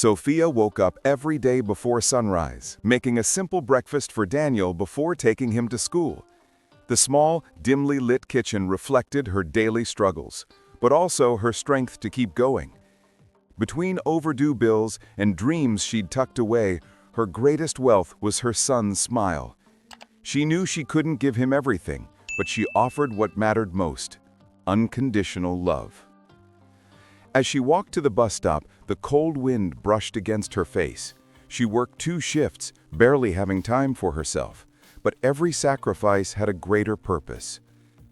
Sofia woke up every day before sunrise, making a simple breakfast for Daniel before taking him to school. The small, dimly lit kitchen reflected her daily struggles, but also her strength to keep going. Between overdue bills and dreams she'd tucked away, her greatest wealth was her son's smile. She knew she couldn't give him everything, but she offered what mattered most: unconditional love. As she walked to the bus stop, the cold wind brushed against her face. She worked 2 shifts, barely having time for herself, but every sacrifice had a greater purpose.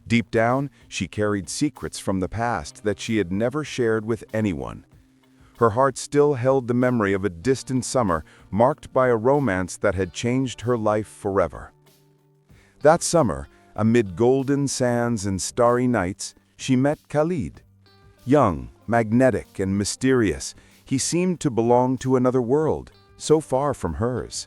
Deep down, she carried secrets from the past that she had never shared with anyone. Her heart still held the memory of a distant summer marked by a romance that had changed her life forever. That summer, amid golden sands and starry nights, she met Khalid. Young, magnetic, and mysterious, he seemed to belong to another world, so far from hers.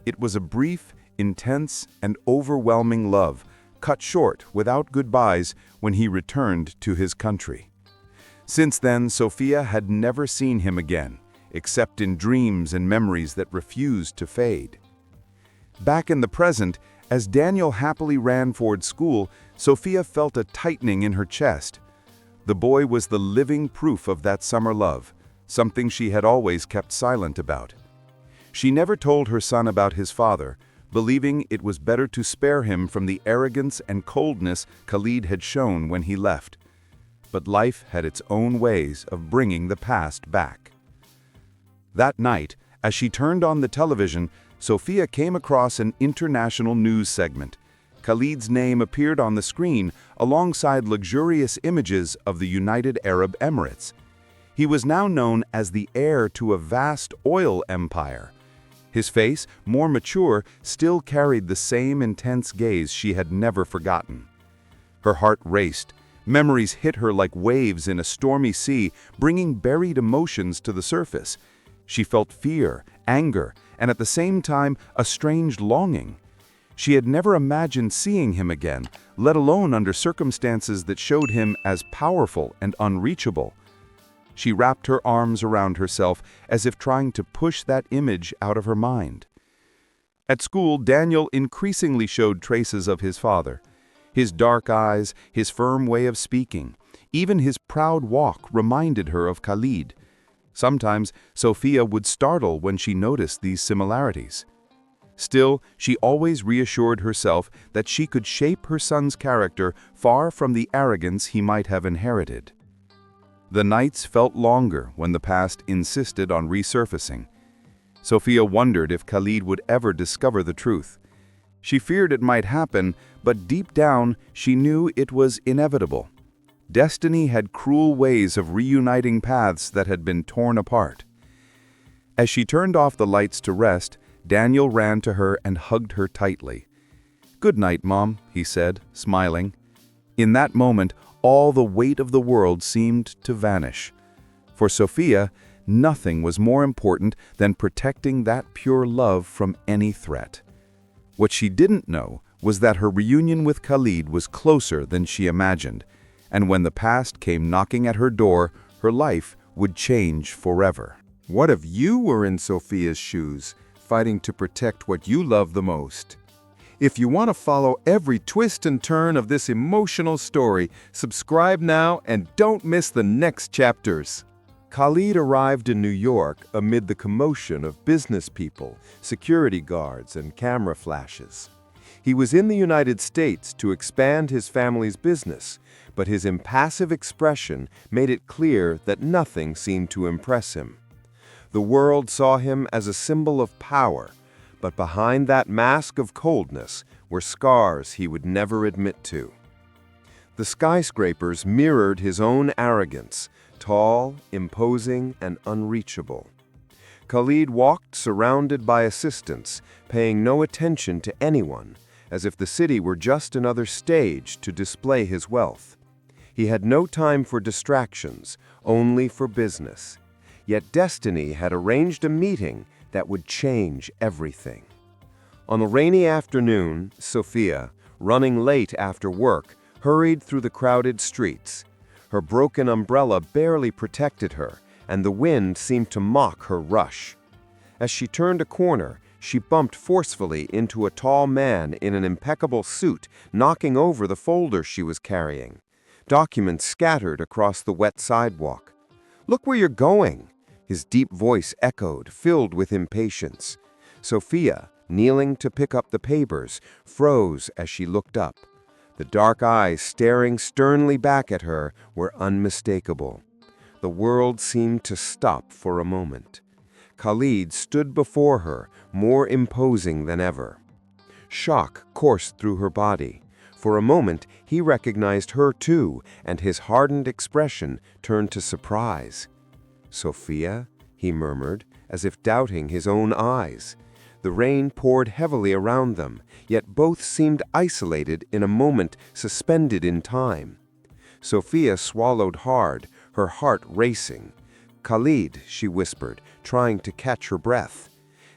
It was a brief, intense, and overwhelming love, cut short without goodbyes when he returned to his country. Since then, Sofia had never seen him again, except in dreams and memories that refused to fade. Back in the present, as Daniel happily ran toward school, Sofia felt a tightening in her chest. The boy was the living proof of that summer love, something she had always kept silent about. She never told her son about his father, believing it was better to spare him from the arrogance and coldness Khalid had shown when he left. But life had its own ways of bringing the past back. That night, as she turned on the television, Sofia came across an international news segment. Khalid's name appeared on the screen alongside luxurious images of the United Arab Emirates. He was now known as the heir to a vast oil empire. His face, more mature, still carried the same intense gaze she had never forgotten. Her heart raced. Memories hit her like waves in a stormy sea, bringing buried emotions to the surface. She felt fear, anger, and at the same time, a strange longing. She had never imagined seeing him again, let alone under circumstances that showed him as powerful and unreachable. She wrapped her arms around herself as if trying to push that image out of her mind. At school, Daniel increasingly showed traces of his father. His dark eyes, his firm way of speaking, even his proud walk reminded her of Khalid. Sometimes, Sofia would startle when she noticed these similarities. Still, she always reassured herself that she could shape her son's character far from the arrogance he might have inherited. The nights felt longer when the past insisted on resurfacing. Sofia wondered if Khalid would ever discover the truth. She feared it might happen, but deep down, she knew it was inevitable. Destiny had cruel ways of reuniting paths that had been torn apart. As she turned off the lights to rest, Daniel ran to her and hugged her tightly. "Good night, Mom," he said, smiling. In that moment, all the weight of the world seemed to vanish. For Sofia, nothing was more important than protecting that pure love from any threat. What she didn't know was that her reunion with Khalid was closer than she imagined, and when the past came knocking at her door, her life would change forever. What if you were in Sofia's shoes, fighting to protect what you love the most? If you want to follow every twist and turn of this emotional story, subscribe now and don't miss the next chapters. Khalid arrived in New York amid the commotion of business people, security guards, and camera flashes. He was in the United States to expand his family's business, but his impassive expression made it clear that nothing seemed to impress him. The world saw him as a symbol of power, but behind that mask of coldness were scars he would never admit to. The skyscrapers mirrored his own arrogance, tall, imposing, and unreachable. Khalid walked surrounded by assistants, paying no attention to anyone, as if the city were just another stage to display his wealth. He had no time for distractions, only for business. Yet destiny had arranged a meeting that would change everything. On a rainy afternoon, Sofia, running late after work, hurried through the crowded streets. Her broken umbrella barely protected her, and the wind seemed to mock her rush. As she turned a corner, she bumped forcefully into a tall man in an impeccable suit, knocking over the folder she was carrying. Documents scattered across the wet sidewalk. "Look where you're going!" His deep voice echoed, filled with impatience. Sofia, kneeling to pick up the papers, froze as she looked up. The dark eyes staring sternly back at her were unmistakable. The world seemed to stop for a moment. Khalid stood before her, more imposing than ever. Shock coursed through her body. For a moment, he recognized her too, and his hardened expression turned to surprise. "Sofia?" he murmured, as if doubting his own eyes. The rain poured heavily around them, yet both seemed isolated in a moment suspended in time. Sofia swallowed hard, her heart racing. "Khalid," she whispered, trying to catch her breath.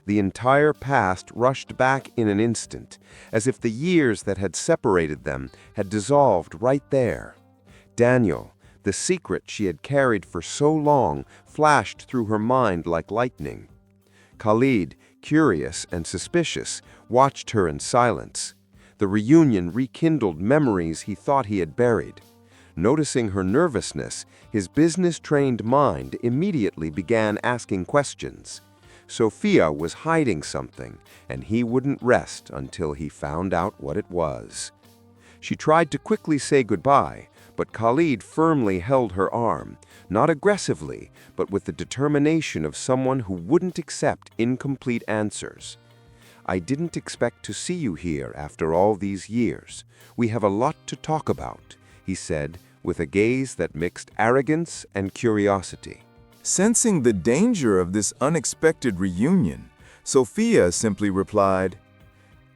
The entire past rushed back in an instant, as if the years that had separated them had dissolved right there. Daniel, the secret she had carried for so long, flashed through her mind like lightning. Khalid, curious and suspicious, watched her in silence. The reunion rekindled memories he thought he had buried. Noticing her nervousness, his business-trained mind immediately began asking questions. Sofia was hiding something, and he wouldn't rest until he found out what it was. She tried to quickly say goodbye, but Khalid firmly held her arm, not aggressively, but with the determination of someone who wouldn't accept incomplete answers. "I didn't expect to see you here after all these years. We have a lot to talk about," he said, with a gaze that mixed arrogance and curiosity. Sensing the danger of this unexpected reunion, Sofia simply replied,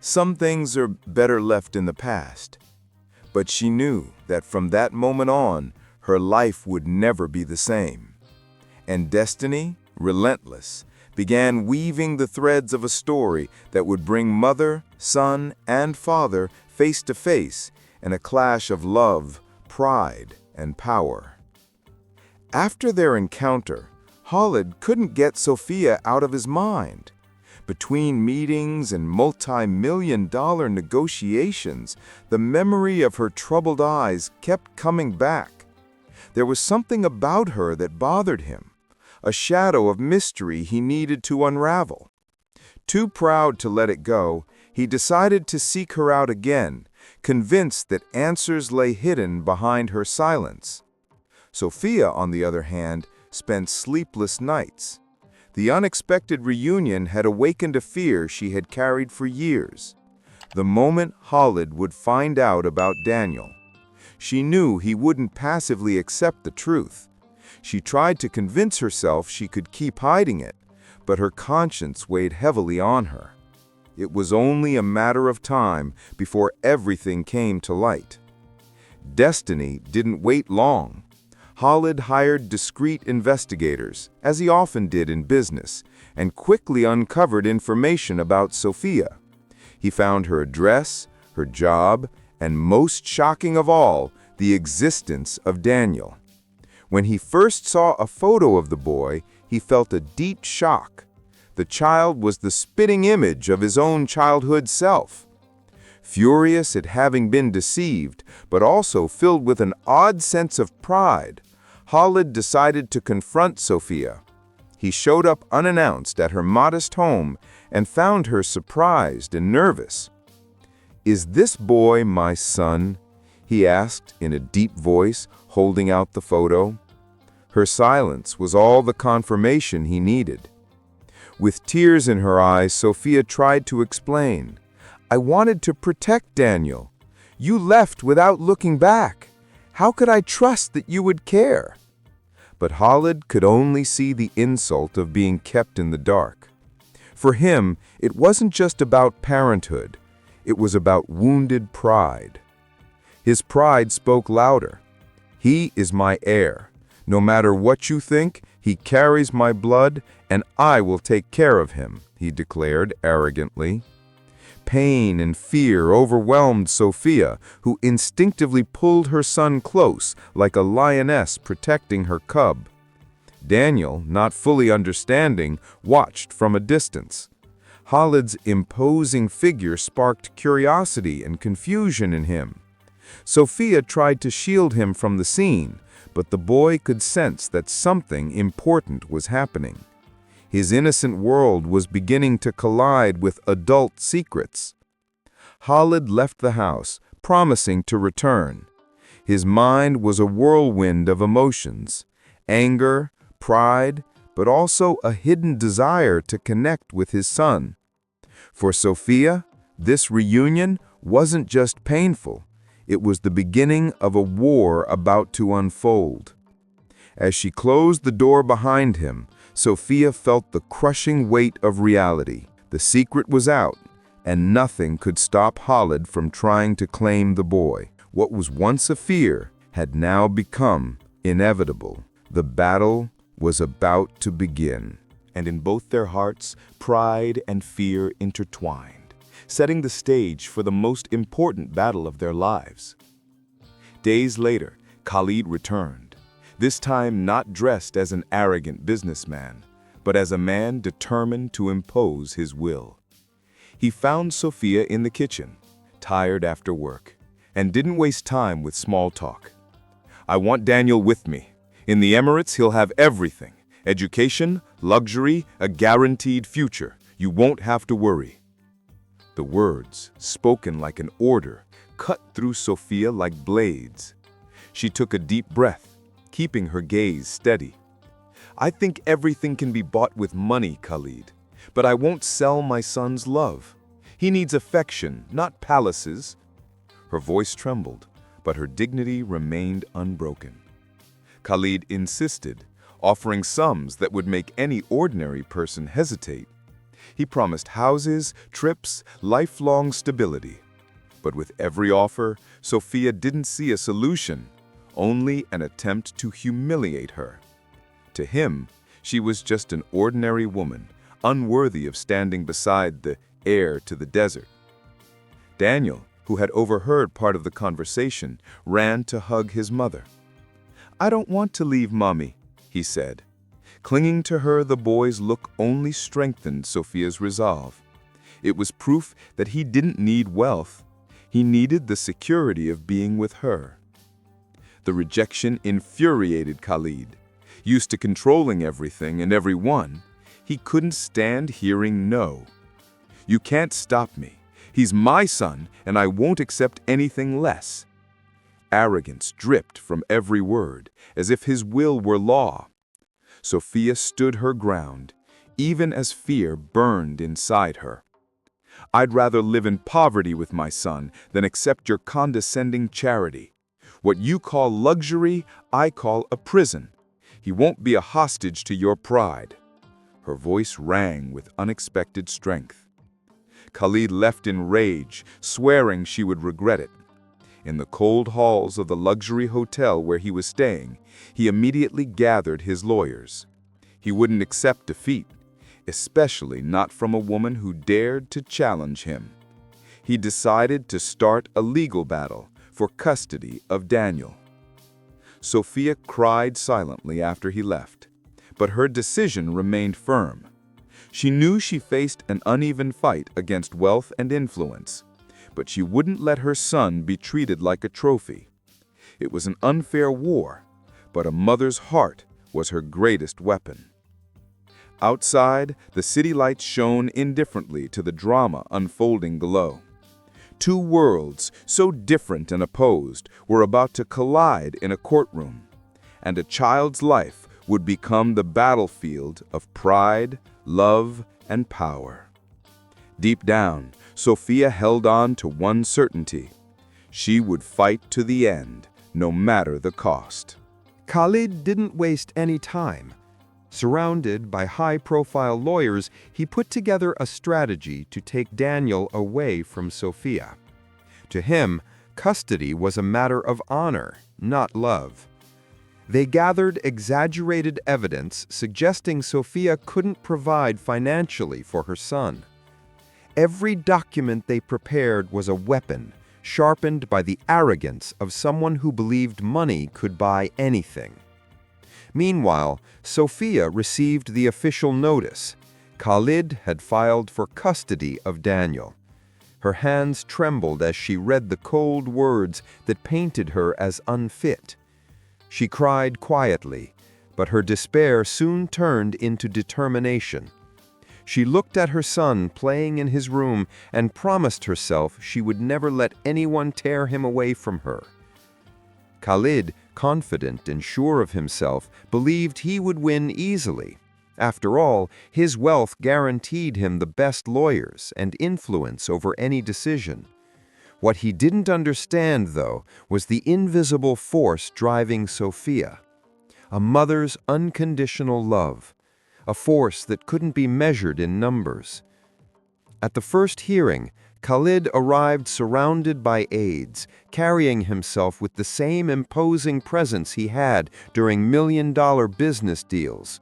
"Some things are better left in the past." But she knew that from that moment on, her life would never be the same. And destiny, relentless, began weaving the threads of a story that would bring mother, son, and father face to face in a clash of love, pride, and power. After their encounter, Khalid couldn't get Sofia out of his mind. Between meetings and multi-million-dollar negotiations, the memory of her troubled eyes kept coming back. There was something about her that bothered him, a shadow of mystery he needed to unravel. Too proud to let it go, he decided to seek her out again, convinced that answers lay hidden behind her silence. Sofia, on the other hand, spent sleepless nights. The unexpected reunion had awakened a fear she had carried for years. The moment Khalid would find out about Daniel, she knew he wouldn't passively accept the truth. She tried to convince herself she could keep hiding it, but her conscience weighed heavily on her. It was only a matter of time before everything came to light. Destiny didn't wait long. Khalid hired discreet investigators, as he often did in business, and quickly uncovered information about Sofia. He found her address, her job, and most shocking of all, the existence of Daniel. When he first saw a photo of the boy, he felt a deep shock. The child was the spitting image of his own childhood self. Furious at having been deceived, but also filled with an odd sense of pride, Khalid decided to confront Sofia. He showed up unannounced at her modest home and found her surprised and nervous. "Is this boy my son?" he asked in a deep voice, holding out the photo. Her silence was all the confirmation he needed. With tears in her eyes, Sofia tried to explain. "I wanted to protect Daniel. You left without looking back. How could I trust that you would care?" But Khalid could only see the insult of being kept in the dark. For him, it wasn't just about parenthood. It was about wounded pride. His pride spoke louder. "He is my heir. No matter what you think, he carries my blood, and I will take care of him," he declared arrogantly. Pain and fear overwhelmed Sofia, who instinctively pulled her son close like a lioness protecting her cub. Daniel, not fully understanding, watched from a distance. Khalid's imposing figure sparked curiosity and confusion in him. Sofia tried to shield him from the scene, but the boy could sense that something important was happening. His innocent world was beginning to collide with adult secrets. Khalid left the house, promising to return. His mind was a whirlwind of emotions: anger, pride, but also a hidden desire to connect with his son. For Sofia, this reunion wasn't just painful, it was the beginning of a war about to unfold. As she closed the door behind him, Sofia felt the crushing weight of reality. The secret was out, and nothing could stop Khalid from trying to claim the boy. What was once a fear had now become inevitable. The battle was about to begin. And in both their hearts, pride and fear intertwined, setting the stage for the most important battle of their lives. Days later, Khalid returned, this time not dressed as an arrogant businessman, but as a man determined to impose his will. He found Sofia in the kitchen, tired after work, and didn't waste time with small talk. "I want Daniel with me. In the Emirates, he'll have everything: education, luxury, a guaranteed future. You won't have to worry." The words, spoken like an order, cut through Sofia like blades. She took a deep breath, keeping her gaze steady. "I think everything can be bought with money, Khalid, but I won't sell my son's love. He needs affection, not palaces." Her voice trembled, but her dignity remained unbroken. Khalid insisted, offering sums that would make any ordinary person hesitate. He promised houses, trips, lifelong stability. But with every offer, Sofia didn't see a solution, only an attempt to humiliate her. To him, she was just an ordinary woman, unworthy of standing beside the heir to the desert. Daniel, who had overheard part of the conversation, ran to hug his mother. "I don't want to leave Mommy," he said. Clinging to her, the boy's look only strengthened Sofia's resolve. It was proof that he didn't need wealth. He needed the security of being with her. The rejection infuriated Khalid. Used to controlling everything and everyone, he couldn't stand hearing no. "You can't stop me. He's my son, and I won't accept anything less." Arrogance dripped from every word, as if his will were law. Sofia stood her ground, even as fear burned inside her. "I'd rather live in poverty with my son than accept your condescending charity. What you call luxury, I call a prison. He won't be a hostage to your pride." Her voice rang with unexpected strength. Khalid left in rage, swearing she would regret it. In the cold halls of the luxury hotel where he was staying, he immediately gathered his lawyers. He wouldn't accept defeat, especially not from a woman who dared to challenge him. He decided to start a legal battle for custody of Daniel. Sofia cried silently after he left, but her decision remained firm. She knew she faced an uneven fight against wealth and influence, but she wouldn't let her son be treated like a trophy. It was an unfair war, but a mother's heart was her greatest weapon. Outside, the city lights shone indifferently to the drama unfolding below. Two worlds, so different and opposed, were about to collide in a courtroom, and a child's life would become the battlefield of pride, love, and power. Deep down, Sofia held on to one certainty: she would fight to the end, no matter the cost. Khalid didn't waste any time. Surrounded by high-profile lawyers, he put together a strategy to take Daniel away from Sofia. To him, custody was a matter of honor, not love. They gathered exaggerated evidence suggesting Sofia couldn't provide financially for her son. Every document they prepared was a weapon, sharpened by the arrogance of someone who believed money could buy anything. Meanwhile, Sofia received the official notice. Khalid had filed for custody of Daniel. Her hands trembled as she read the cold words that painted her as unfit. She cried quietly, but her despair soon turned into determination. She looked at her son playing in his room and promised herself she would never let anyone tear him away from her. Khalid, confident and sure of himself, believed he would win easily. After all, his wealth guaranteed him the best lawyers and influence over any decision. What he didn't understand, though, was the invisible force driving Sofia. A mother's unconditional love, a force that couldn't be measured in numbers. At the first hearing, Khalid arrived surrounded by aides, carrying himself with the same imposing presence he had during million-dollar business deals.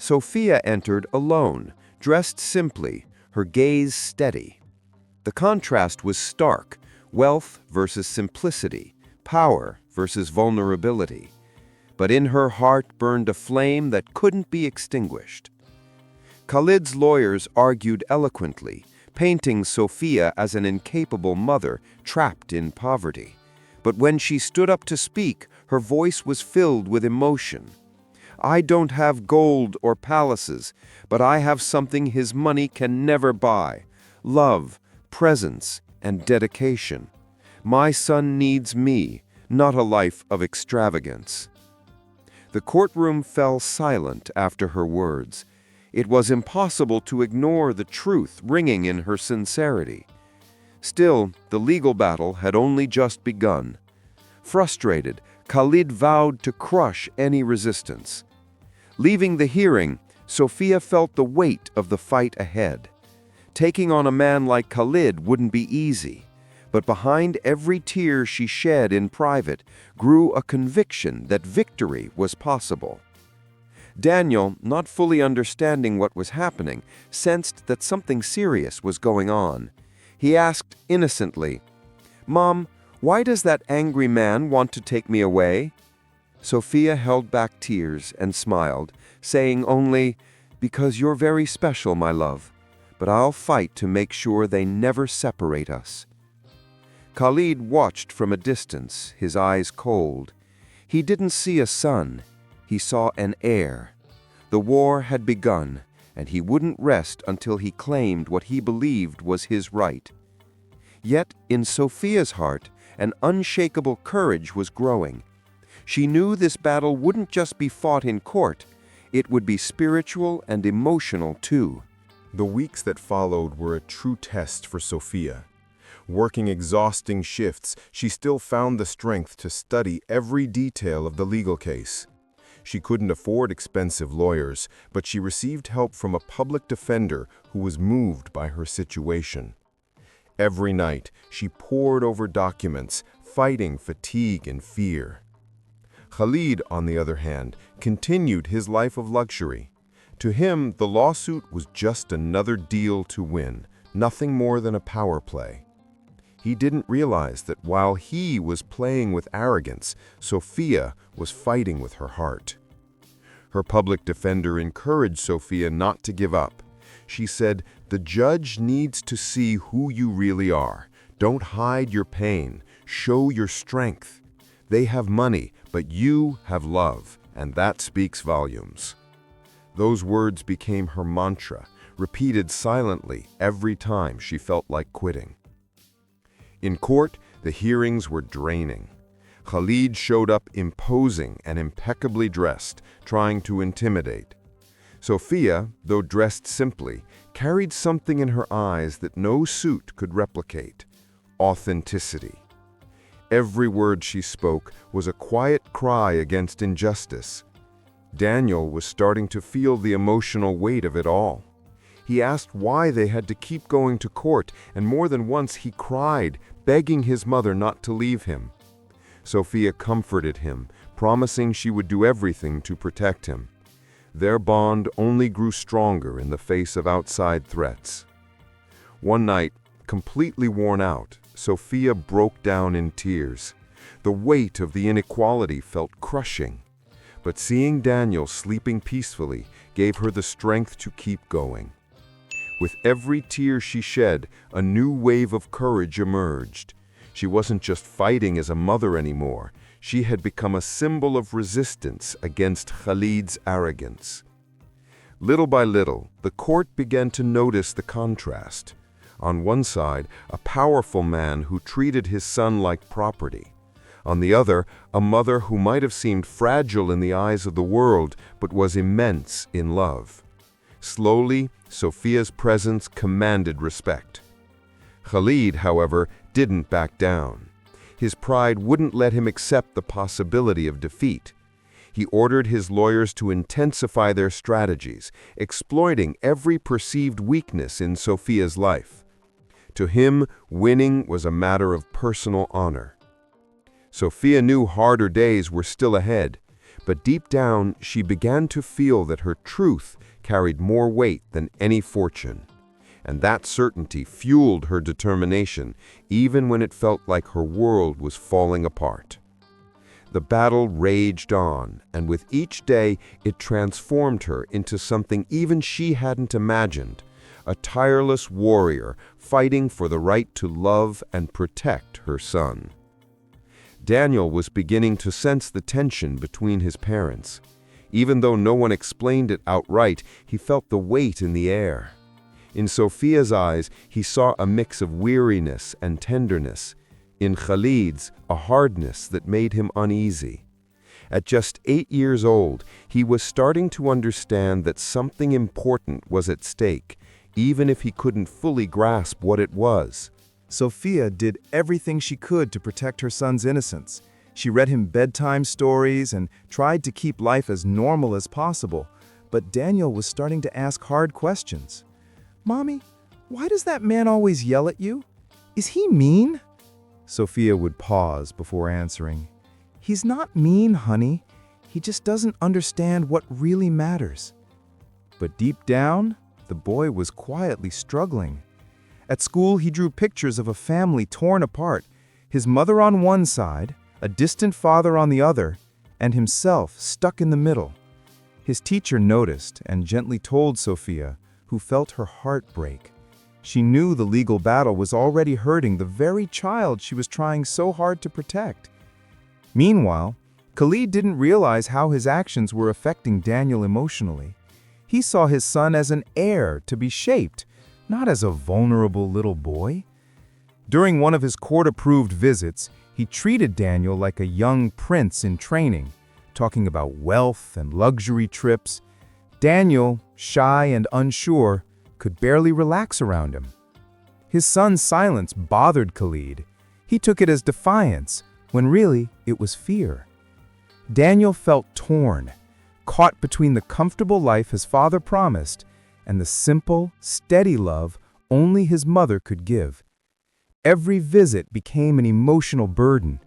Sofia entered alone, dressed simply, her gaze steady. The contrast was stark: wealth versus simplicity, power versus vulnerability. But in her heart burned a flame that couldn't be extinguished. Khalid's lawyers argued eloquently, painting Sofia as an incapable mother trapped in poverty. But when she stood up to speak, her voice was filled with emotion. "I don't have gold or palaces, but I have something his money can never buy: love, presence, and dedication. My son needs me, not a life of extravagance." The courtroom fell silent after her words. It was impossible to ignore the truth ringing in her sincerity. Still, the legal battle had only just begun. Frustrated, Khalid vowed to crush any resistance. Leaving the hearing, Sofia felt the weight of the fight ahead. Taking on a man like Khalid wouldn't be easy, but behind every tear she shed in private grew a conviction that victory was possible. Daniel, not fully understanding what was happening, sensed that something serious was going on. He asked innocently, "Mom, why does that angry man want to take me away?" Sofia held back tears and smiled, saying only, "Because you're very special, my love. But I'll fight to make sure they never separate us." Khalid watched from a distance, his eyes cold. He didn't see a son. He saw an heir. The war had begun, and he wouldn't rest until he claimed what he believed was his right. Yet, in Sofia's heart, an unshakable courage was growing. She knew this battle wouldn't just be fought in court, it would be spiritual and emotional too. The weeks that followed were a true test for Sofia. Working exhausting shifts, she still found the strength to study every detail of the legal case. She couldn't afford expensive lawyers, but she received help from a public defender who was moved by her situation. Every night, she pored over documents, fighting fatigue and fear. Khalid, on the other hand, continued his life of luxury. To him, the lawsuit was just another deal to win, nothing more than a power play. He didn't realize that while he was playing with arrogance, Sofia was fighting with her heart. Her public defender encouraged Sofia not to give up. She said, "The judge needs to see who you really are. Don't hide your pain. Show your strength. They have money, but you have love, and that speaks volumes." Those words became her mantra, repeated silently every time she felt like quitting. In court, the hearings were draining. Khalid showed up imposing and impeccably dressed, trying to intimidate. Sofia, though dressed simply, carried something in her eyes that no suit could replicate: authenticity. Every word she spoke was a quiet cry against injustice. Daniel was starting to feel the emotional weight of it all. He asked why they had to keep going to court, and more than once he cried, begging his mother not to leave him. Sofia comforted him, promising she would do everything to protect him. Their bond only grew stronger in the face of outside threats. One night, completely worn out, Sofia broke down in tears. The weight of the inequality felt crushing. But seeing Daniel sleeping peacefully gave her the strength to keep going. With every tear she shed, a new wave of courage emerged. She wasn't just fighting as a mother anymore. She had become a symbol of resistance against Khalid's arrogance. Little by little, the court began to notice the contrast. On one side, a powerful man who treated his son like property. On the other, a mother who might have seemed fragile in the eyes of the world, but was immense in love. Slowly, Sofia's presence commanded respect. Khalid, however, didn't back down. His pride wouldn't let him accept the possibility of defeat. He ordered his lawyers to intensify their strategies, exploiting every perceived weakness in Sofia's life. To him, winning was a matter of personal honor. Sofia knew harder days were still ahead, but deep down she began to feel that her truth carried more weight than any fortune. And that certainty fueled her determination, even when it felt like her world was falling apart. The battle raged on, and with each day it transformed her into something even she hadn't imagined, a tireless warrior fighting for the right to love and protect her son. Daniel was beginning to sense the tension between his parents. Even though no one explained it outright, he felt the weight in the air. In Sofia's eyes, he saw a mix of weariness and tenderness. In Khalid's, a hardness that made him uneasy. At just 8 years old, he was starting to understand that something important was at stake, even if he couldn't fully grasp what it was. Sofia did everything she could to protect her son's innocence. She read him bedtime stories and tried to keep life as normal as possible. But Daniel was starting to ask hard questions. "Mommy, why does that man always yell at you? Is he mean?" Sofia would pause before answering. "He's not mean, honey. He just doesn't understand what really matters." But deep down, the boy was quietly struggling. At school, he drew pictures of a family torn apart, his mother on one side, a distant father on the other, and himself stuck in the middle. His teacher noticed and gently told Sofia, who felt her heart break. She knew the legal battle was already hurting the very child she was trying so hard to protect. Meanwhile, Khalid didn't realize how his actions were affecting Daniel emotionally. He saw his son as an heir to be shaped, not as a vulnerable little boy. During one of his court-approved visits, he treated Daniel like a young prince in training, talking about wealth and luxury trips. Daniel, shy and unsure, could barely relax around him. His son's silence bothered Khalid. He took it as defiance, when really it was fear. Daniel felt torn, caught between the comfortable life his father promised and the simple, steady love only his mother could give. Every visit became an emotional burden,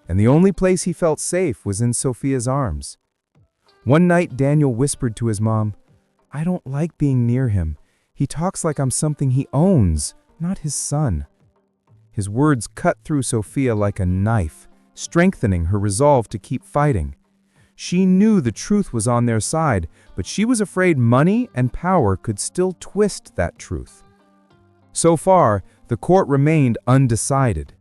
and the only place he felt safe was in Sofia's arms. One night, Daniel whispered to his mom, "I don't like being near him. He talks like I'm something he owns, not his son." His words cut through Sofia like a knife, strengthening her resolve to keep fighting. She knew the truth was on their side, but she was afraid money and power could still twist that truth. So far, the court remained undecided.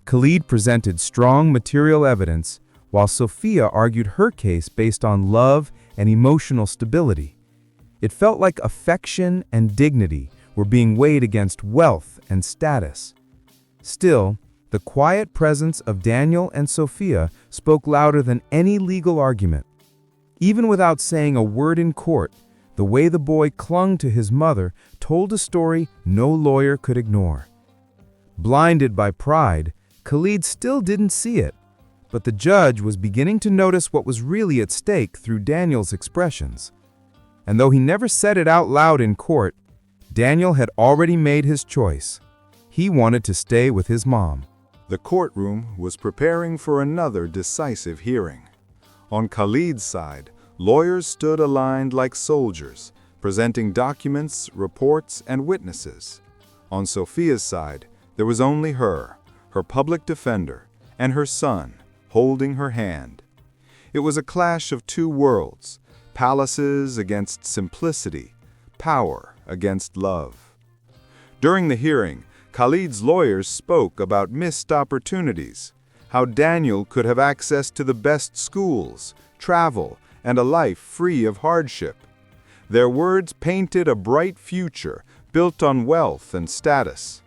Khalid presented strong material evidence, while Sofia argued her case based on love and emotional stability. It felt like affection and dignity were being weighed against wealth and status. Still, the quiet presence of Daniel and Sofia spoke louder than any legal argument. Even without saying a word in court, the way the boy clung to his mother told a story no lawyer could ignore. Blinded by pride, Khalid still didn't see it, but the judge was beginning to notice what was really at stake through Daniel's expressions. And though he never said it out loud in court, Daniel had already made his choice. He wanted to stay with his mom. The courtroom was preparing for another decisive hearing. On Khalid's side, lawyers stood aligned like soldiers, presenting documents, reports, and witnesses. On Sofia's side, there was only her public defender, and her son, holding her hand. It was a clash of two worlds, palaces against simplicity, power against love. During the hearing, Khalid's lawyers spoke about missed opportunities, how Daniel could have access to the best schools, travel, and a life free of hardship. Their words painted a bright future built on wealth and status.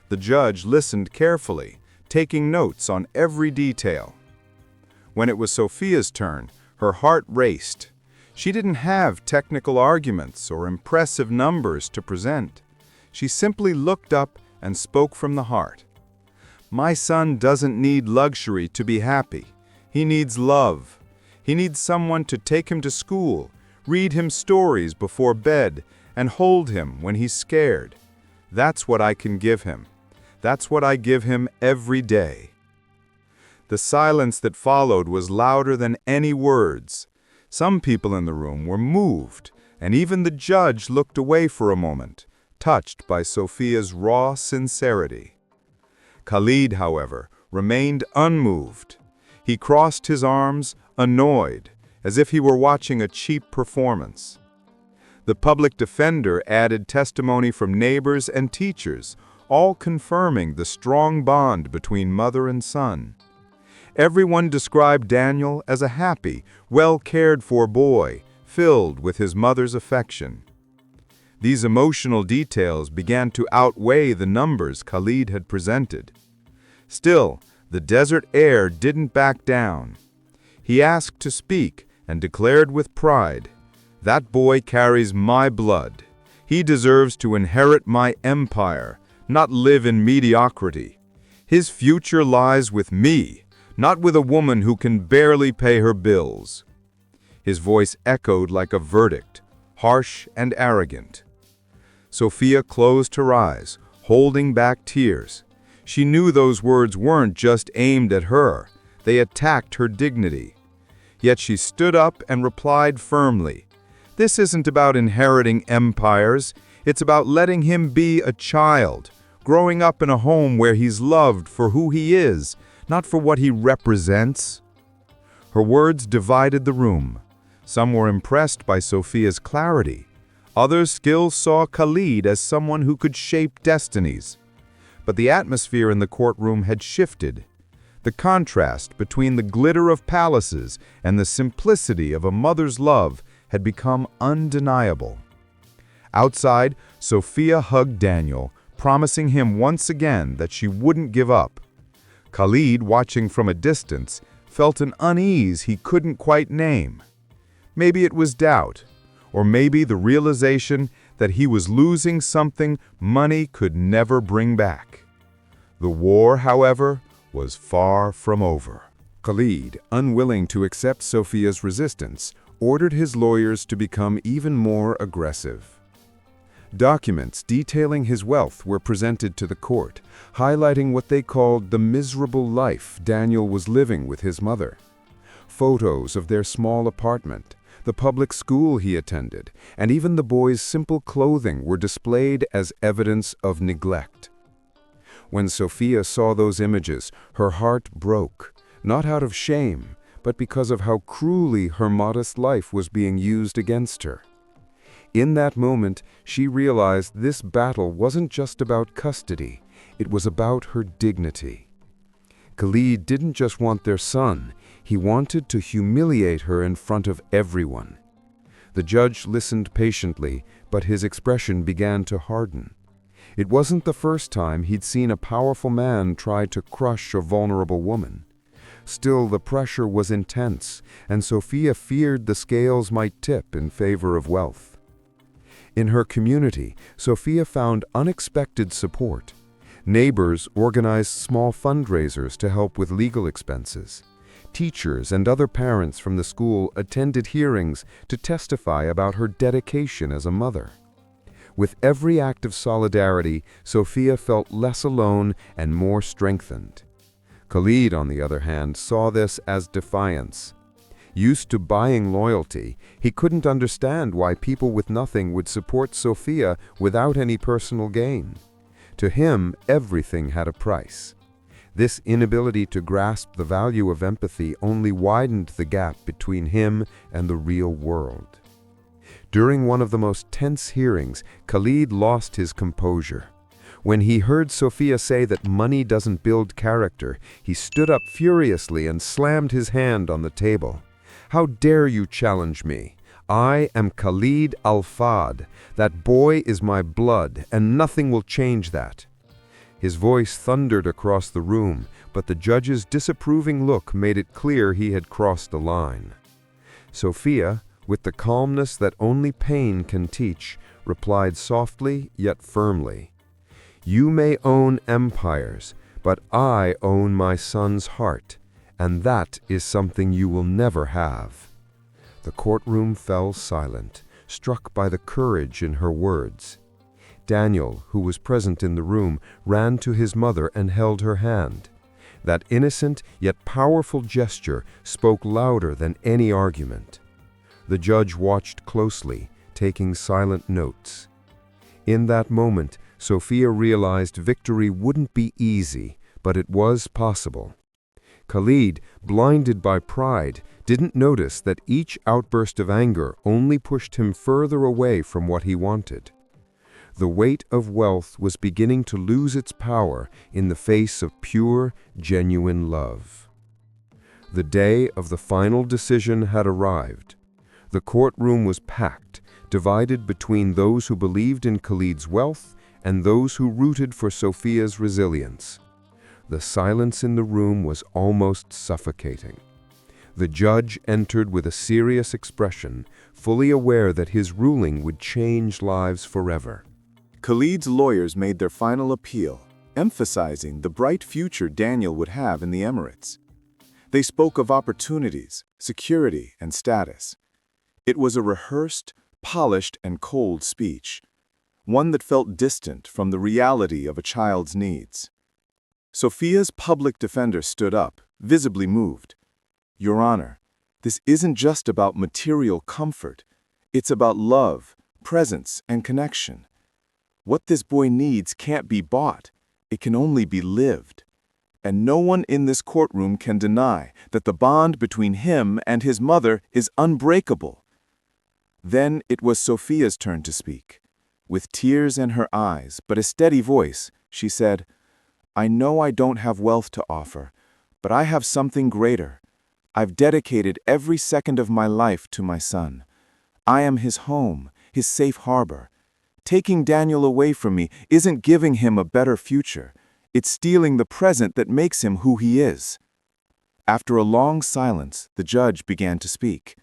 The judge listened carefully, taking notes on every detail. When it was Sofia's turn, her heart raced. She didn't have technical arguments or impressive numbers to present. She simply looked up and spoke from the heart. "My son doesn't need luxury to be happy. He needs love. He needs someone to take him to school, read him stories before bed, and hold him when he's scared. That's what I can give him. That's what I give him every day." The silence that followed was louder than any words. Some people in the room were moved, and even the judge looked away for a moment, touched by Sofia's raw sincerity. Khalid, however, remained unmoved. He crossed his arms, annoyed, as if he were watching a cheap performance. The public defender added testimony from neighbors and teachers, all confirming the strong bond between mother and son. Everyone described Daniel as a happy, well-cared-for boy, filled with his mother's affection. These emotional details began to outweigh the numbers Khalid had presented. Still, the desert heir didn't back down. He asked to speak and declared with pride, "That boy carries my blood. He deserves to inherit my empire, not live in mediocrity. His future lies with me, not with a woman who can barely pay her bills." His voice echoed like a verdict, harsh and arrogant. Sofia closed her eyes, holding back tears. She knew those words weren't just aimed at her, they attacked her dignity. Yet she stood up and replied firmly, "This isn't about inheriting empires, it's about letting him be a child, growing up in a home where he's loved for who he is, not for what he represents." Her words divided the room. Some were impressed by Sofia's clarity. Others still saw Khalid as someone who could shape destinies. But the atmosphere in the courtroom had shifted. The contrast between the glitter of palaces and the simplicity of a mother's love had become undeniable. Outside, Sofia hugged Daniel, promising him once again that she wouldn't give up. Khalid, watching from a distance, felt an unease he couldn't quite name. Maybe it was doubt, or maybe the realization that he was losing something money could never bring back. The war, however, was far from over. Khalid, unwilling to accept Sofia's resistance, ordered his lawyers to become even more aggressive. Documents detailing his wealth were presented to the court, highlighting what they called the miserable life Daniel was living with his mother. Photos of their small apartment, the public school he attended, and even the boy's simple clothing were displayed as evidence of neglect. When Sofia saw those images, her heart broke, not out of shame, but because of how cruelly her modest life was being used against her. In that moment, she realized this battle wasn't just about custody, it was about her dignity. Khalid didn't just want their son, he wanted to humiliate her in front of everyone. The judge listened patiently, but his expression began to harden. It wasn't the first time he'd seen a powerful man try to crush a vulnerable woman. Still, the pressure was intense, and Sofia feared the scales might tip in favor of wealth. In her community, Sofia found unexpected support. Neighbors organized small fundraisers to help with legal expenses. Teachers and other parents from the school attended hearings to testify about her dedication as a mother. With every act of solidarity, Sofia felt less alone and more strengthened. Khalid, on the other hand, saw this as defiance. Used to buying loyalty, he couldn't understand why people with nothing would support Sofia without any personal gain. To him, everything had a price. This inability to grasp the value of empathy only widened the gap between him and the real world. During one of the most tense hearings, Khalid lost his composure. When he heard Sofia say that money doesn't build character, he stood up furiously and slammed his hand on the table. "How dare you challenge me? I am Khalid Al-Fad. That boy is my blood, and nothing will change that." His voice thundered across the room, but the judge's disapproving look made it clear he had crossed a line. Sofia, with the calmness that only pain can teach, replied softly yet firmly, "You may own empires, but I own my son's heart, and that is something you will never have." The courtroom fell silent, struck by the courage in her words. Daniel, who was present in the room, ran to his mother and held her hand. That innocent yet powerful gesture spoke louder than any argument. The judge watched closely, taking silent notes. In that moment, Sofia realized victory wouldn't be easy, but it was possible. Khalid, blinded by pride, didn't notice that each outburst of anger only pushed him further away from what he wanted. The weight of wealth was beginning to lose its power in the face of pure, genuine love. The day of the final decision had arrived. The courtroom was packed, divided between those who believed in Khalid's wealth and those who rooted for Sofia's resilience. The silence in the room was almost suffocating. The judge entered with a serious expression, fully aware that his ruling would change lives forever. Khalid's lawyers made their final appeal, emphasizing the bright future Daniel would have in the Emirates. They spoke of opportunities, security, and status. It was a rehearsed, polished, and cold speech, one that felt distant from the reality of a child's needs. Sofia's public defender stood up, visibly moved. "Your Honor, this isn't just about material comfort. It's about love, presence, and connection. What this boy needs can't be bought. It can only be lived. And no one in this courtroom can deny that the bond between him and his mother is unbreakable." Then it was Sofia's turn to speak. With tears in her eyes, but a steady voice, she said, "I know I don't have wealth to offer, but I have something greater. I've dedicated every second of my life to my son. I am his home, his safe harbor. Taking Daniel away from me isn't giving him a better future. It's stealing the present that makes him who he is." After a long silence, the judge began to speak.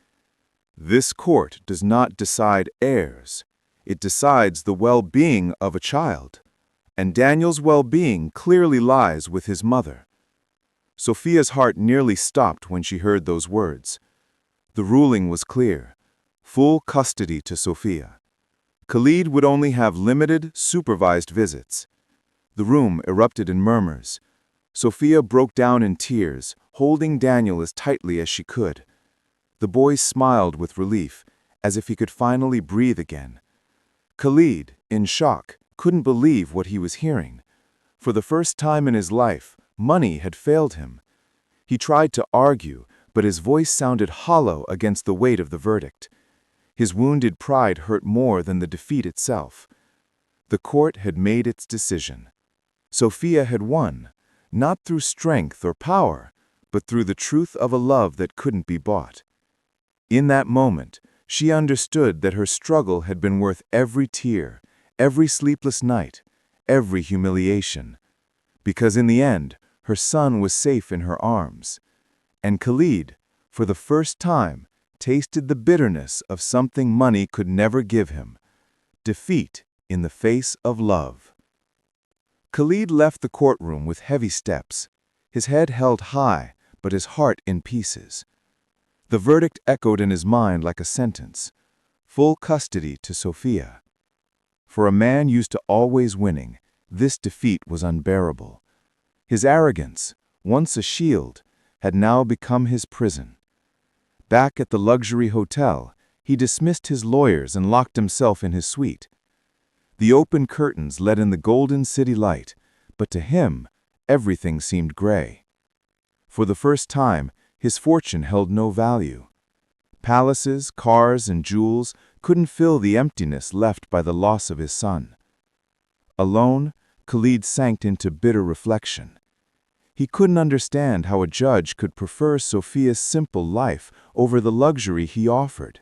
"This court does not decide heirs. It decides the well-being of a child. And Daniel's well-being clearly lies with his mother." Sofia's heart nearly stopped when she heard those words. The ruling was clear: full custody to Sofia. Khalid would only have limited, supervised visits. The room erupted in murmurs. Sofia broke down in tears, holding Daniel as tightly as she could. The boy smiled with relief, as if he could finally breathe again. Khalid, in shock, couldn't believe what he was hearing. For the first time in his life, money had failed him. He tried to argue, but his voice sounded hollow against the weight of the verdict. His wounded pride hurt more than the defeat itself. The court had made its decision. Sofia had won, not through strength or power, but through the truth of a love that couldn't be bought. In that moment, she understood that her struggle had been worth every tear, every sleepless night, every humiliation. Because in the end, her son was safe in her arms. And Khalid, for the first time, tasted the bitterness of something money could never give him: defeat in the face of love. Khalid left the courtroom with heavy steps, his head held high, but his heart in pieces. The verdict echoed in his mind like a sentence: full custody to Sofia. For a man used to always winning, this defeat was unbearable. His arrogance, once a shield, had now become his prison. Back at the luxury hotel, he dismissed his lawyers and locked himself in his suite. The open curtains let in the golden city light, but to him, everything seemed gray. For the first time, his fortune held no value. Palaces, cars, and jewels couldn't fill the emptiness left by the loss of his son. Alone, Khalid sank into bitter reflection. He couldn't understand how a judge could prefer Sofia's simple life over the luxury he offered.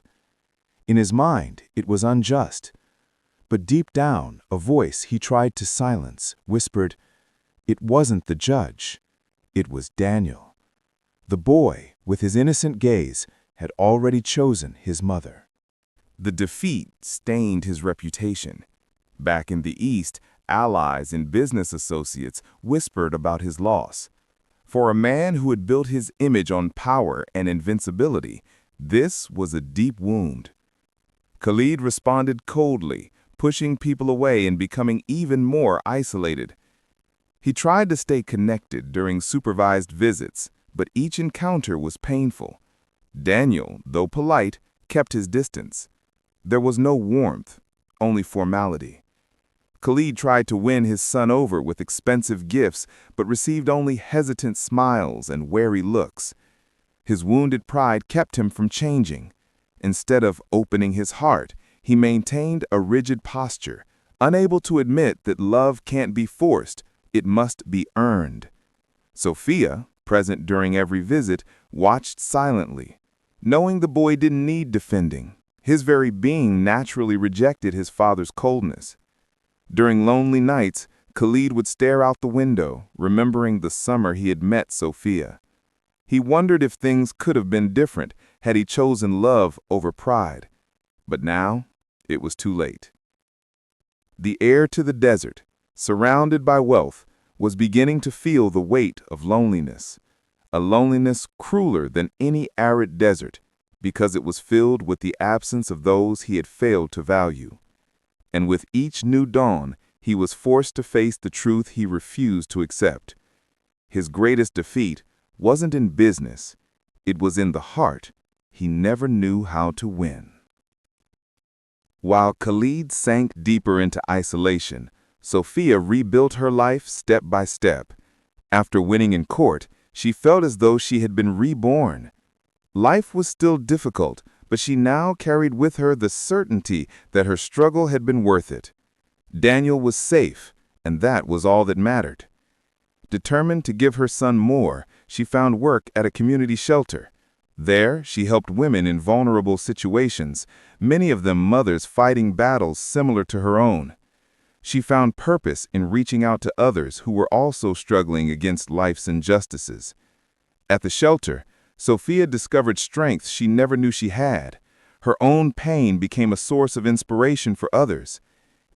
In his mind, it was unjust. But deep down, a voice he tried to silence whispered, "It wasn't the judge. It was Daniel." The boy, with his innocent gaze, had already chosen his mother. The defeat stained his reputation. Back in the East, allies and business associates whispered about his loss. For a man who had built his image on power and invincibility, this was a deep wound. Khalid responded coldly, pushing people away and becoming even more isolated. He tried to stay connected during supervised visits, but each encounter was painful. Daniel, though polite, kept his distance. There was no warmth, only formality. Khalid tried to win his son over with expensive gifts, but received only hesitant smiles and wary looks. His wounded pride kept him from changing. Instead of opening his heart, he maintained a rigid posture, unable to admit that love can't be forced, it must be earned. Sofia, present during every visit, watched silently. Knowing the boy didn't need defending, his very being naturally rejected his father's coldness. During lonely nights, Khalid would stare out the window, remembering the summer he had met Sofia. He wondered if things could have been different had he chosen love over pride. But now, it was too late. The heir to the desert, surrounded by wealth, was beginning to feel the weight of loneliness, a loneliness crueler than any arid desert, because it was filled with the absence of those he had failed to value. And with each new dawn, he was forced to face the truth he refused to accept. His greatest defeat wasn't in business, it was in the heart. He never knew how to win. While Khalid sank deeper into isolation, Sofia rebuilt her life step by step. After winning in court, she felt as though she had been reborn. Life was still difficult, but she now carried with her the certainty that her struggle had been worth it. Daniel was safe, and that was all that mattered. Determined to give her son more, she found work at a community shelter. There, she helped women in vulnerable situations, many of them mothers fighting battles similar to her own. She found purpose in reaching out to others who were also struggling against life's injustices. At the shelter, Sofia discovered strength she never knew she had. Her own pain became a source of inspiration for others.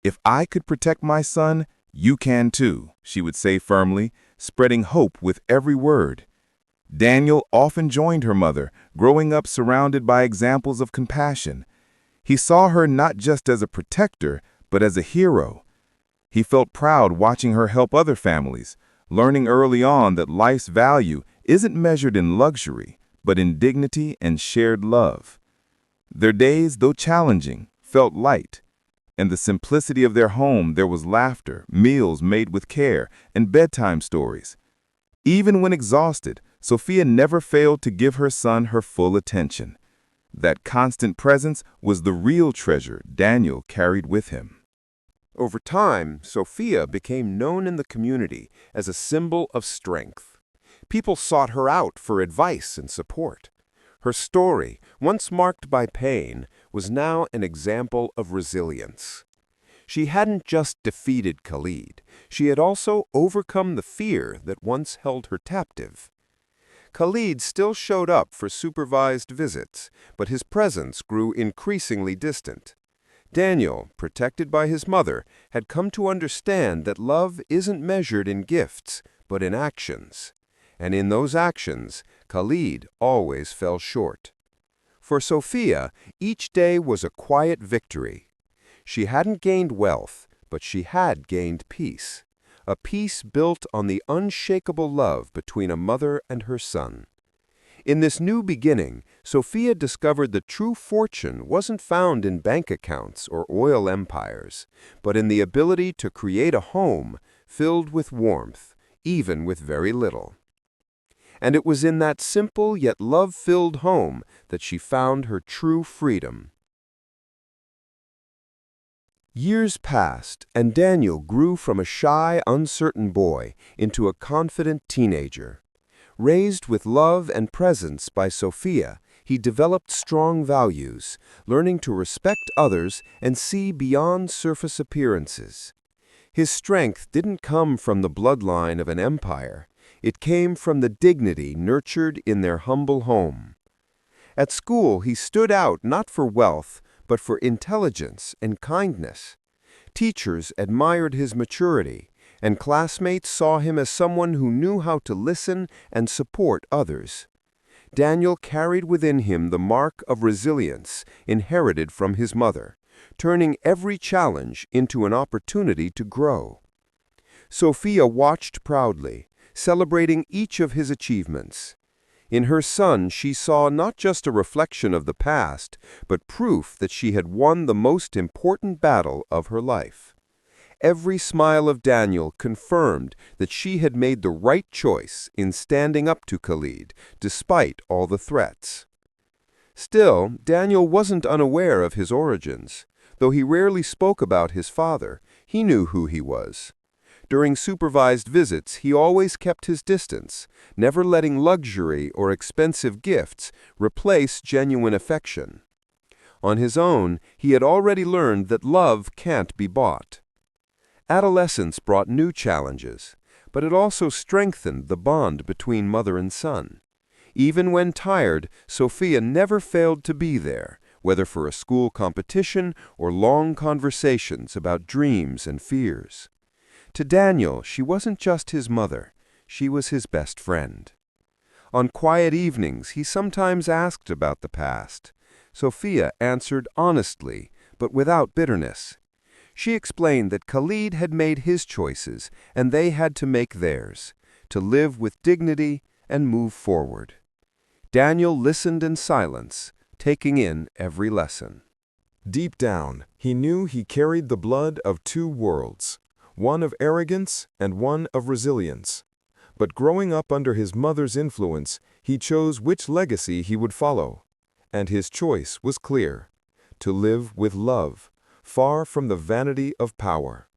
"If I could protect my son, you can too," she would say firmly, spreading hope with every word. Daniel often joined her mother, growing up surrounded by examples of compassion. He saw her not just as a protector, but as a hero. He felt proud watching her help other families, learning early on that life's value isn't measured in luxury, but in dignity and shared love. Their days, though challenging, felt light. In the simplicity of their home, there was laughter, meals made with care, and bedtime stories. Even when exhausted, Sofia never failed to give her son her full attention. That constant presence was the real treasure Daniel carried with him. Over time, Sofia became known in the community as a symbol of strength. People sought her out for advice and support. Her story, once marked by pain, was now an example of resilience. She hadn't just defeated Khalid, she had also overcome the fear that once held her captive. Khalid still showed up for supervised visits, but his presence grew increasingly distant. Daniel, protected by his mother, had come to understand that love isn't measured in gifts, but in actions. And in those actions, Khalid always fell short. For Sofia, each day was a quiet victory. She hadn't gained wealth, but she had gained peace. A peace built on the unshakable love between a mother and her son. In this new beginning, Sofia discovered that true fortune wasn't found in bank accounts or oil empires, but in the ability to create a home filled with warmth, even with very little. And it was in that simple yet love-filled home that she found her true freedom. Years passed, and Daniel grew from a shy, uncertain boy into a confident teenager. Raised with love and presence by Sofia, he developed strong values, learning to respect others and see beyond surface appearances. His strength didn't come from the bloodline of an empire. It came from the dignity nurtured in their humble home. At school, he stood out not for wealth, but for intelligence and kindness. Teachers admired his maturity, and classmates saw him as someone who knew how to listen and support others. Daniel carried within him the mark of resilience inherited from his mother, turning every challenge into an opportunity to grow. Sofia watched proudly, celebrating each of his achievements. In her son, she saw not just a reflection of the past, but proof that she had won the most important battle of her life. Every smile of Daniel confirmed that she had made the right choice in standing up to Khalid, despite all the threats. Still, Daniel wasn't unaware of his origins. Though he rarely spoke about his father, he knew who he was. During supervised visits, he always kept his distance, never letting luxury or expensive gifts replace genuine affection. On his own, he had already learned that love can't be bought. Adolescence brought new challenges, but it also strengthened the bond between mother and son. Even when tired, Sofia never failed to be there, whether for a school competition or long conversations about dreams and fears. To Daniel, she wasn't just his mother, she was his best friend. On quiet evenings, he sometimes asked about the past. Sofia answered honestly, but without bitterness. She explained that Khalid had made his choices, and they had to make theirs, to live with dignity and move forward. Daniel listened in silence, taking in every lesson. Deep down, he knew he carried the blood of two worlds, one of arrogance and one of resilience. But growing up under his mother's influence, he chose which legacy he would follow. And his choice was clear: to live with love, far from the vanity of power.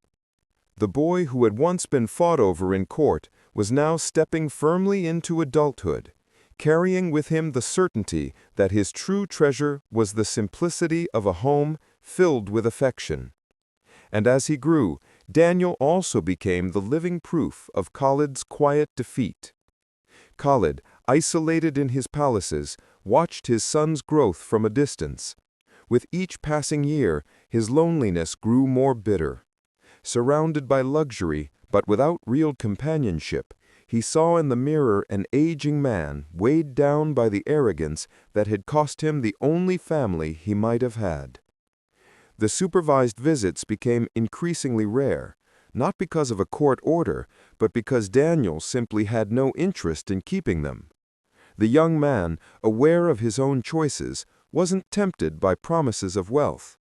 The boy who had once been fought over in court was now stepping firmly into adulthood, carrying with him the certainty that his true treasure was the simplicity of a home filled with affection. And as he grew, Daniel also became the living proof of Khalid's quiet defeat. Khalid, isolated in his palaces, watched his son's growth from a distance. With each passing year, his loneliness grew more bitter. Surrounded by luxury, but without real companionship, he saw in the mirror an aging man weighed down by the arrogance that had cost him the only family he might have had. The supervised visits became increasingly rare, not because of a court order, but because Daniel simply had no interest in keeping them. The young man, aware of his own choices, wasn't tempted by promises of wealth.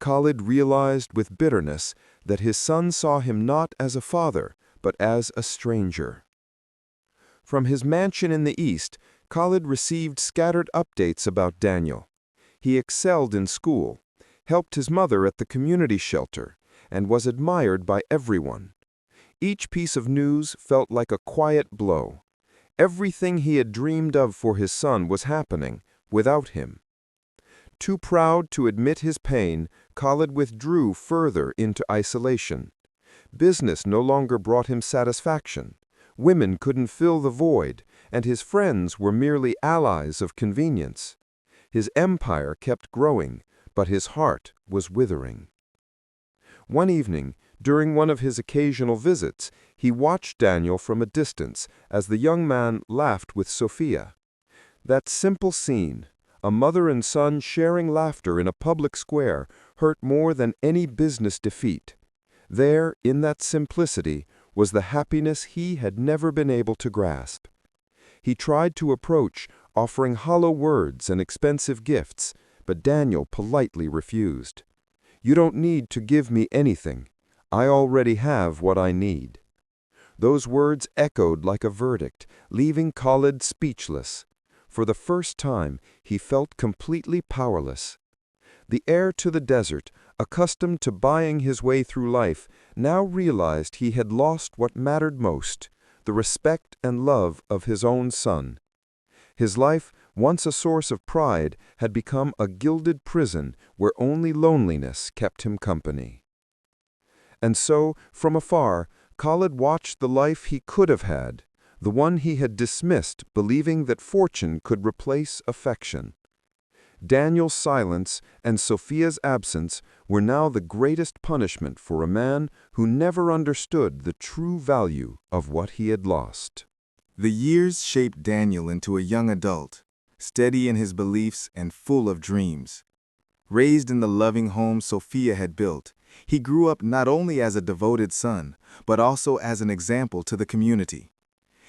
Khalid realized with bitterness that his son saw him not as a father, but as a stranger. From his mansion in the east, Khalid received scattered updates about Daniel. He excelled in school, helped his mother at the community shelter, and was admired by everyone. Each piece of news felt like a quiet blow. Everything he had dreamed of for his son was happening without him. Too proud to admit his pain, Khalid withdrew further into isolation. Business no longer brought him satisfaction. Women couldn't fill the void, and his friends were merely allies of convenience. His empire kept growing, but his heart was withering. One evening, during one of his occasional visits, he watched Daniel from a distance as the young man laughed with Sofia. That simple scene, a mother and son sharing laughter in a public square, hurt more than any business defeat. There, in that simplicity, was the happiness he had never been able to grasp. He tried to approach, offering hollow words and expensive gifts, but Daniel politely refused. "You don't need to give me anything. I already have what I need." Those words echoed like a verdict, leaving Khalid speechless. For the first time, he felt completely powerless. The heir to the desert, accustomed to buying his way through life, now realized he had lost what mattered most, the respect and love of his own son. His life, once a source of pride, had become a gilded prison where only loneliness kept him company. And so, from afar, Khalid watched the life he could have had, the one he had dismissed, believing that fortune could replace affection. Daniel's silence and Sofia's absence were now the greatest punishment for a man who never understood the true value of what he had lost. The years shaped Daniel into a young adult, steady in his beliefs and full of dreams. Raised in the loving home Sofia had built, he grew up not only as a devoted son, but also as an example to the community.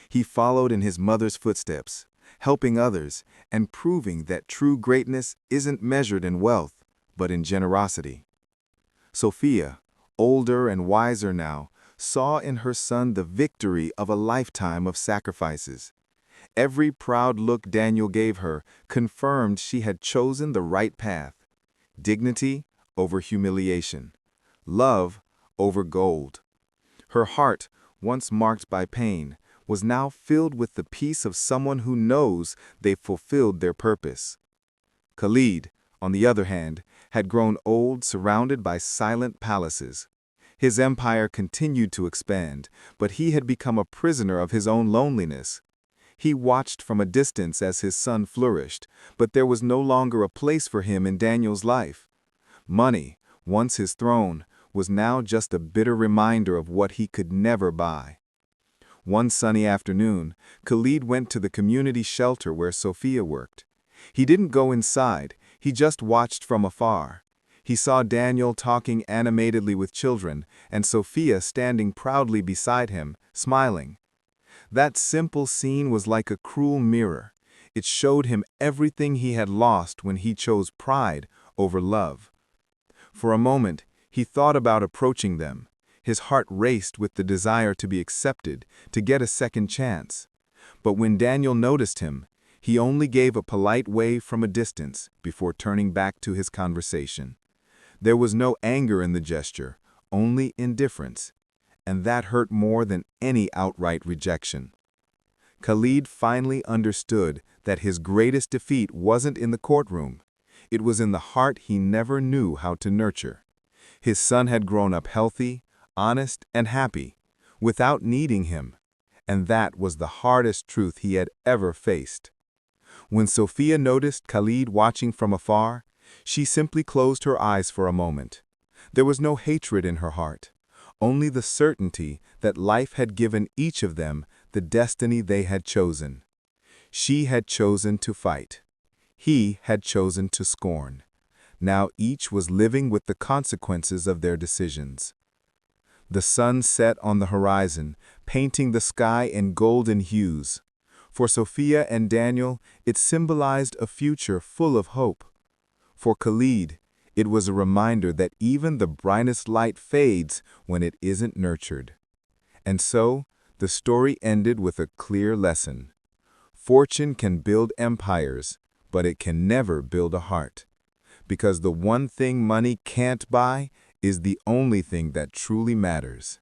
He followed in his mother's footsteps, helping others and proving that true greatness isn't measured in wealth, but in generosity. Sofia, older and wiser now, saw in her son the victory of a lifetime of sacrifices. Every proud look Daniel gave her confirmed she had chosen the right path. Dignity over humiliation. Love over gold. Her heart, once marked by pain, was now filled with the peace of someone who knows they've fulfilled their purpose. Khalid, on the other hand, had grown old, surrounded by silent palaces. His empire continued to expand, but he had become a prisoner of his own loneliness. He watched from a distance as his son flourished, but there was no longer a place for him in Daniel's life. Money, once his throne, was now just a bitter reminder of what he could never buy. One sunny afternoon, Khalid went to the community shelter where Sofia worked. He didn't go inside, he just watched from afar. He saw Daniel talking animatedly with children, and Sofia standing proudly beside him, smiling. That simple scene was like a cruel mirror. It showed him everything he had lost when he chose pride over love. For a moment, he thought about approaching them. His heart raced with the desire to be accepted, to get a second chance. But when Daniel noticed him, he only gave a polite wave from a distance before turning back to his conversation. There was no anger in the gesture, only indifference, and that hurt more than any outright rejection. Khalid finally understood that his greatest defeat wasn't in the courtroom. It was in the heart he never knew how to nurture. His son had grown up healthy, honest, and happy, without needing him, and that was the hardest truth he had ever faced. When Sofia noticed Khalid watching from afar, she simply closed her eyes for a moment. There was no hatred in her heart, only the certainty that life had given each of them the destiny they had chosen. She had chosen to fight. He had chosen to scorn. Now each was living with the consequences of their decisions. The sun set on the horizon, painting the sky in golden hues. For Sofia and Daniel, it symbolized a future full of hope. For Khalid, it was a reminder that even the brightest light fades when it isn't nurtured. And so, the story ended with a clear lesson. Fortune can build empires, but it can never build a heart. Because the one thing money can't buy is the only thing that truly matters: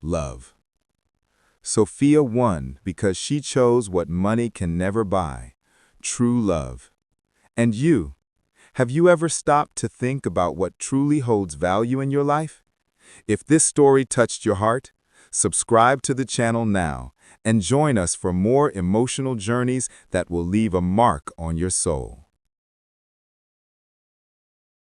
love. Sofia won because she chose what money can never buy: true love. And you? Have you ever stopped to think about what truly holds value in your life? If this story touched your heart, subscribe to the channel now and join us for more emotional journeys that will leave a mark on your soul.